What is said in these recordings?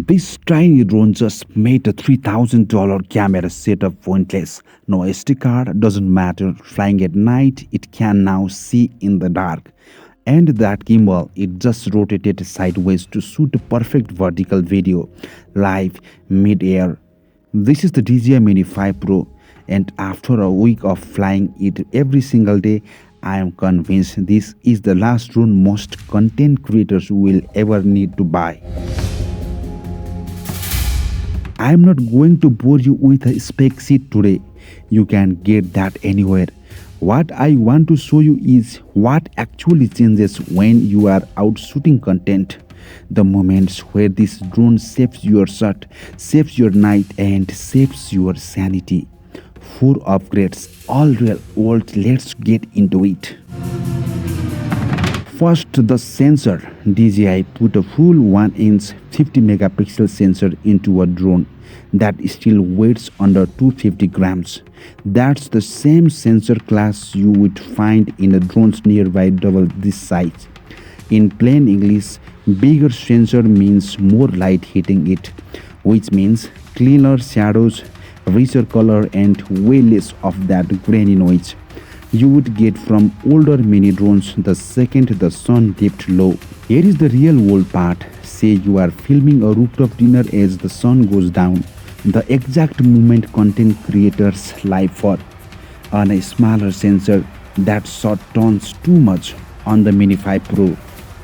This tiny drone just made a $3,000 camera setup pointless. No SD card, doesn't matter. Flying at night, it can now see in the dark. And that gimbal, it just rotated sideways to shoot a perfect vertical video, live, mid-air. This is the DJI Mini 5 Pro, and after a week of flying it every single day, I am convinced this is the last drone most content creators will ever need to buy. I am not going to bore you with a spec sheet today. You can get that anywhere. What I want to show you is what actually changes when you are out shooting content. The moments where this drone saves your shot, saves your night, and saves your sanity. 4 upgrades, all real world. Let's get into it. First, the sensor. DJI put a full 1-inch 50-megapixel sensor into a drone that still weighs under 250 grams. That's the same sensor class you would find in a drones nearby double this size. In plain English, bigger sensor means more light hitting it, which means cleaner shadows, richer color, and way less of that grainy noise you would get from older mini drones the second the sun dipped low. Here is the real world part. Say you are filming a rooftop dinner as the sun goes down. The exact moment content creators live for. On a smaller sensor, that shot turns too much. On the Mini 5 Pro,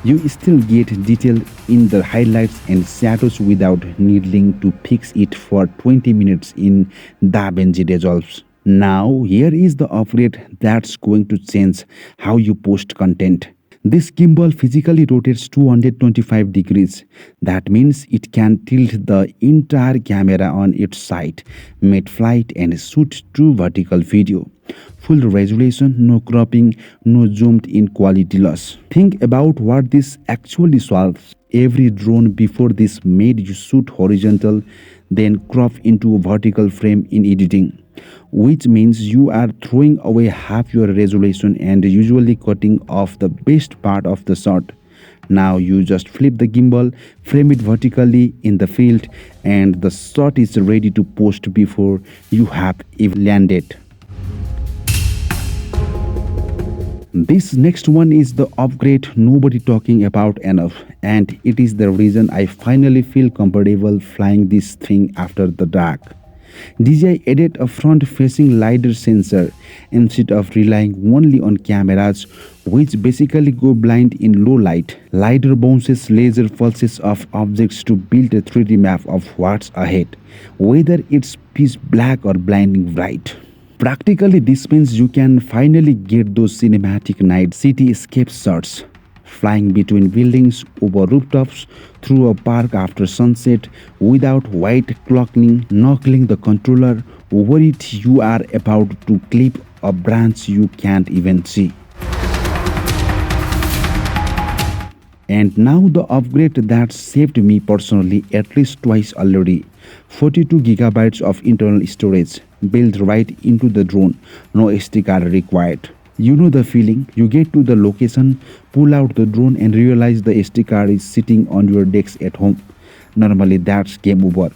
you still get detail in the highlights and shadows without needing to fix it for 20 minutes in 𝗬𝗲𝗍𝗍𝗀𝗍. Now, here is the upgrade that's going to change how you post content. This gimbal physically rotates 225 degrees. That means it can tilt the entire camera on its side, mid-flight, and shoot true vertical video. Full resolution, no cropping, no zoomed in quality loss. Think about what this actually solves. Every drone before this made you shoot horizontal, then crop into a vertical frame in editing, which means you are throwing away half your resolution and usually cutting off the best part of the shot. Now you just flip the gimbal, frame it vertically in the field, and the shot is ready to post before you have even landed. This next one is the upgrade nobody talking about enough, and it is the reason I finally feel comfortable flying this thing after the dark. DJI added a front-facing LiDAR sensor instead of relying only on cameras, which basically go blind in low light. LiDAR bounces laser pulses off objects to build a 3D map of what's ahead, whether it's pitch black or blinding bright. Practically, this means you can finally get those cinematic night cityscape shots. Flying between buildings, over rooftops, through a park after sunset, without white clogging, knuckling the controller, worried you are about to clip a branch you can't even see. And now the upgrade that saved me personally at least twice already. 42 gigabytes of internal storage, built right into the drone, no SD card required. You know the feeling. You get to the location, pull out the drone, and realize the SD card is sitting on your desk at home. Normally that's game over.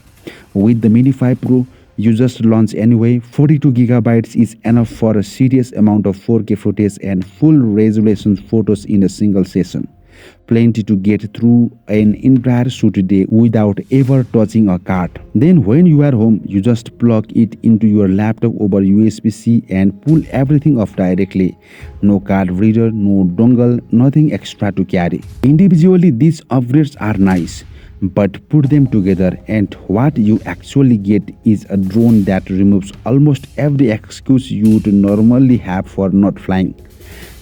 With the Mini 5 Pro, you just launch anyway. 42 gigabytes is enough for a serious amount of 4K footage and full resolution photos in a single session. Plenty to get through an entire shoot day without ever touching a card. Then when you are home, you just plug it into your laptop over USB-C and pull everything off directly. No card reader, no dongle, nothing extra to carry. Individually, these upgrades are nice, but put them together and what you actually get is a drone that removes almost every excuse you would normally have for not flying.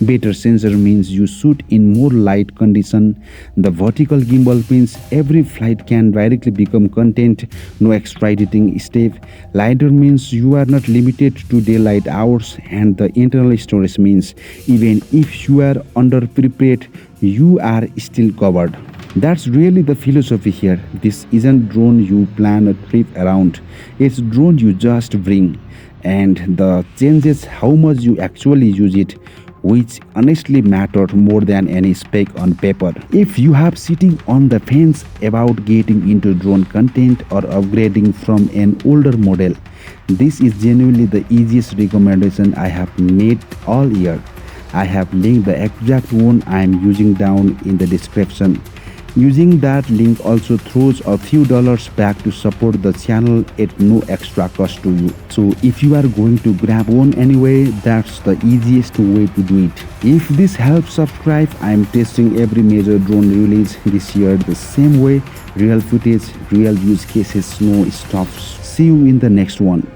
Better sensor means you shoot in more light condition. The vertical gimbal means every flight can directly become content, no extra editing step. LiDAR means you are not limited to daylight hours, and the internal storage means even if you are underprepared, you are still covered. That's really the philosophy here. This isn't drone you plan a trip around. It's drone you just bring, and the changes how much you actually use it. which honestly mattered more than any spec on paper. If you have sitting on the fence about getting into drone content or upgrading from an older model, this is genuinely the easiest recommendation I have made all year. I have linked the exact one I am using down in the description. Using that link also throws a few dollars back to support the channel at no extra cost to you. So if you are going to grab one anyway, that's the easiest way to do it. If this helps, subscribe. I am testing every major drone release this year the same way. Real footage, real use cases, no stuffs. See you in the next one.